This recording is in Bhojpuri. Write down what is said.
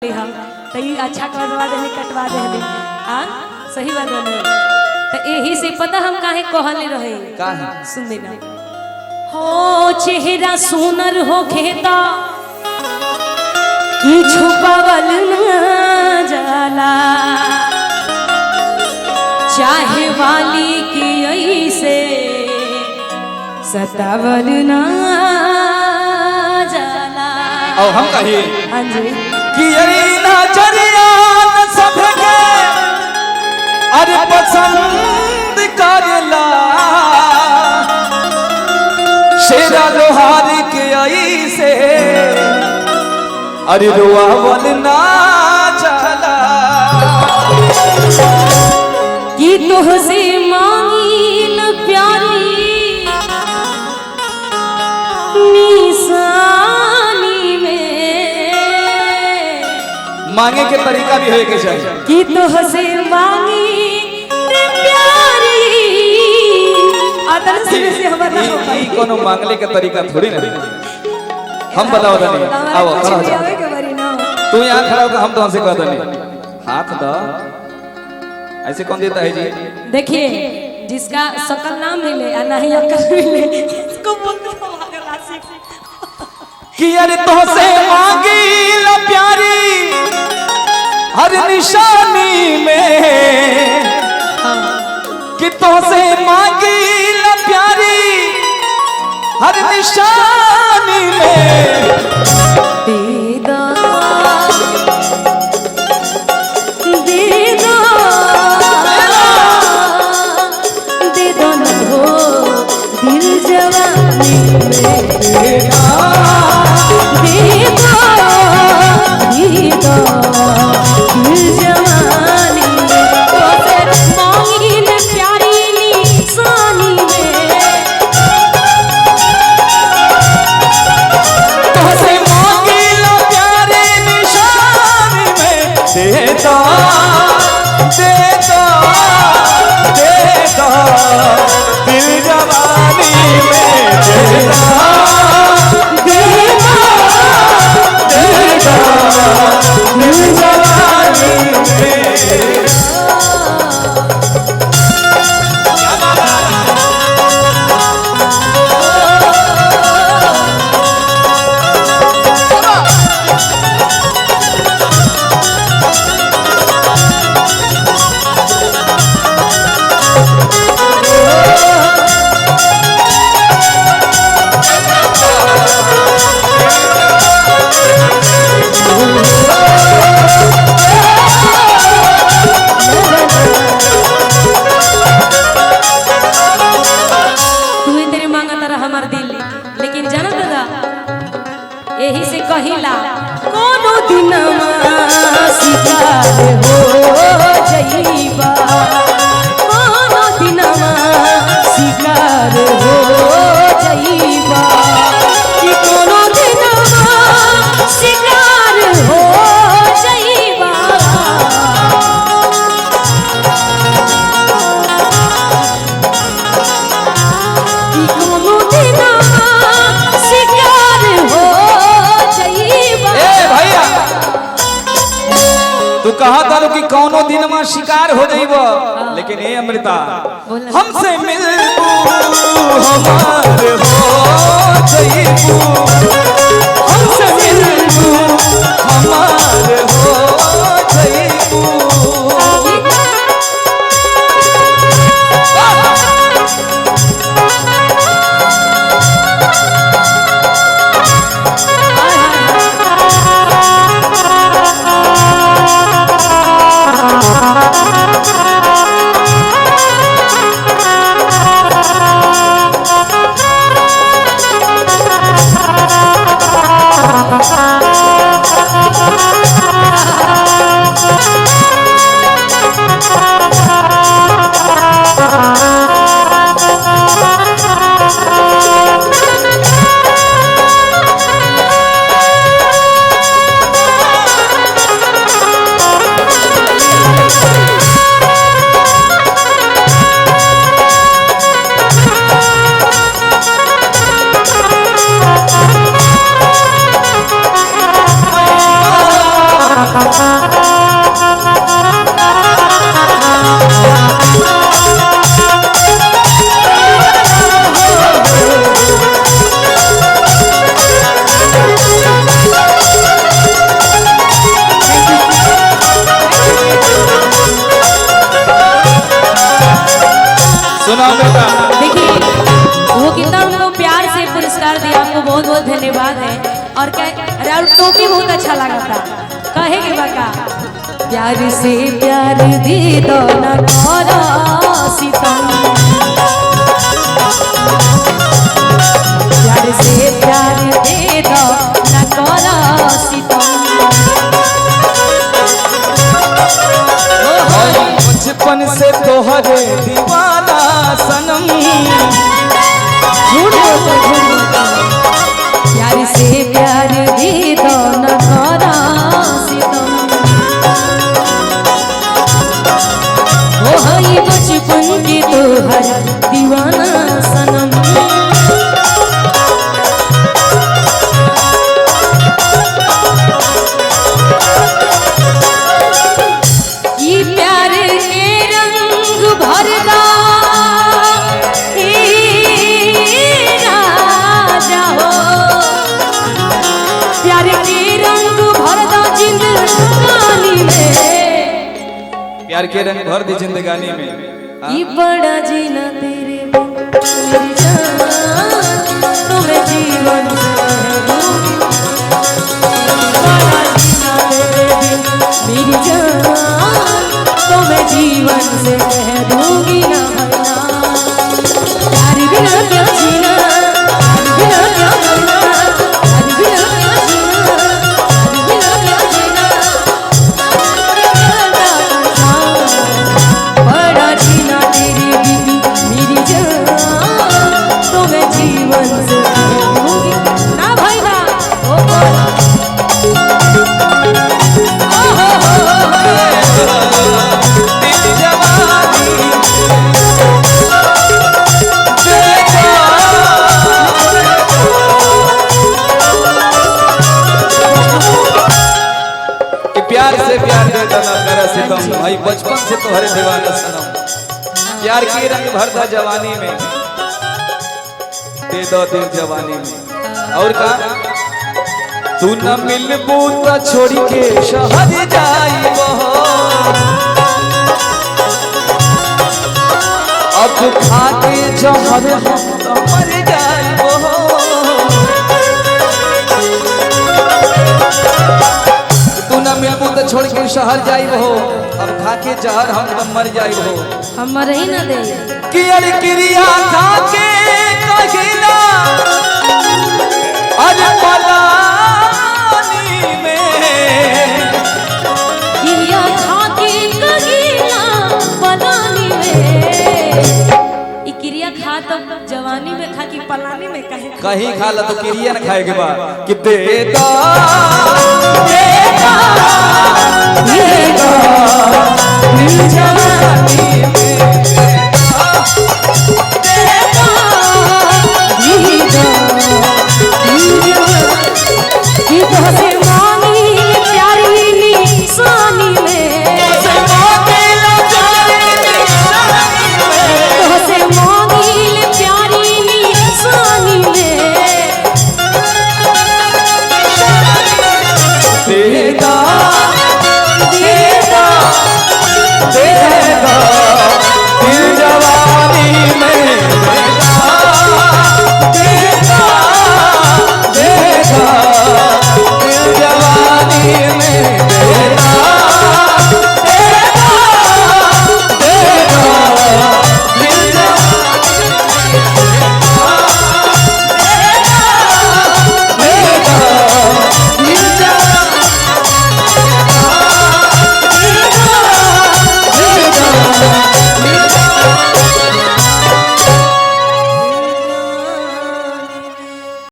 तो अच्छा करवा दे कटवा दे हाँ सही बात है। तो यही से पता हम काहे कहले रहे काहे सुन देना हो चेहरा सुनर हो खेता कि छुपावल न जाला चाहे वाली की ऐसे सतावल न जाला। और हम कहिए हाँ जी कि यही नजरिया न सबके अरे पसंद करेला शेरा लोहार के आई से अरे रोआवल ना चला कि तुहसे मांगी न प्यारी निशानी में मांगे के तरीका भी होए के चाहिए कि तुहसे मांगी न प्यारी आदर से हमारा ई कोनो मांगले के तरीका थोड़ी ना हम बताओ नहीं आओ खड़ा हो जाओ तू यहाँ खड़ा होकर हम तो हमसे कहते नहीं हाथ दो ऐसे कौन देता है जी। देखिए जिसका शकल ना मिले या नहीं अकल मिले इसको बोलते हमारे राशि कि अरे तुझसे मांगी ला प्यारी हर निशानी में कि तुझसे मांगी ला प्यारी हर निशानी में यही से कहिला कोनो दिन शिकार हो जइबा कोनो दिन शिकार हो जइबा कि कोनो दिन शिकार हो जइबा कि कोनो दिन तू कहा था कि कौनो दिन में शिकार हो जाइब लेकिन ए अमृता हमसे मिलबू हमार हो जाइबू हमसे मिलबू हमार हो जाइबू सुना बेटा। देखिए वो कितना उनको प्यार से पुरस्कार दिया, आपको बहुत बहुत धन्यवाद है। और क्या राउर टोपी बहुत अच्छा लगा था, कहे के बका प्यार से प्यार दी दो न करो सितम, प्यार से प्यार दे दो न करो सितम। बचपन से तोहरे दीवाना सनम, झूठ बोलते प्यार से प्यार दे दो न करो सितम। ओ हई बचपन के तोहर दीवाना सनम। ये प्यार के रंग भरदा राजा हो, प्यार के रंग भरदा जिंदगानी में, प्यार के रंग भर दी जिंदगानी में। ये बड़ा जीना तेरे बिन मेरी जान, तुम्हें जीवन बड़ा जीना तेरे बिन मेरी जान, तुम्हें जीवन से कह दूंगी ना भरना। प्यार बिना क्या जीना, प्यार बिना क्या मरना, प्यार बिना क्या जीना, प्यार बिना क्या जीना। बड़ा जीना तेरे बिन मेरी जान, तुम्हें जीवन से कह दूंगी ना भरना। ओ प्यार से प्यार दे देना कर सितम, भाई बचपन से तोहरे दीवाना सनम। प्यार के रंग भरदा जवानी में, दे दो दिल जवानी में। और का तू न मिलबू त छोड़ी के शहर जाइबो, अब खा के जहर हम त मर जाइबो। तू न मिलबू त छोड़ के शहर जाइबो, अब खा के जहर हम त मर जाइबो। हमर ही ना दे कि अरे क्रिया खा के कहिला अरे पलानी में, गिरिया खा के कहिला पलानी में। ई क्रिया खा तो जवानी में खा की पलानी में कहे कहीं खा ला तो क्रिया न खाए के बाद कि दे दा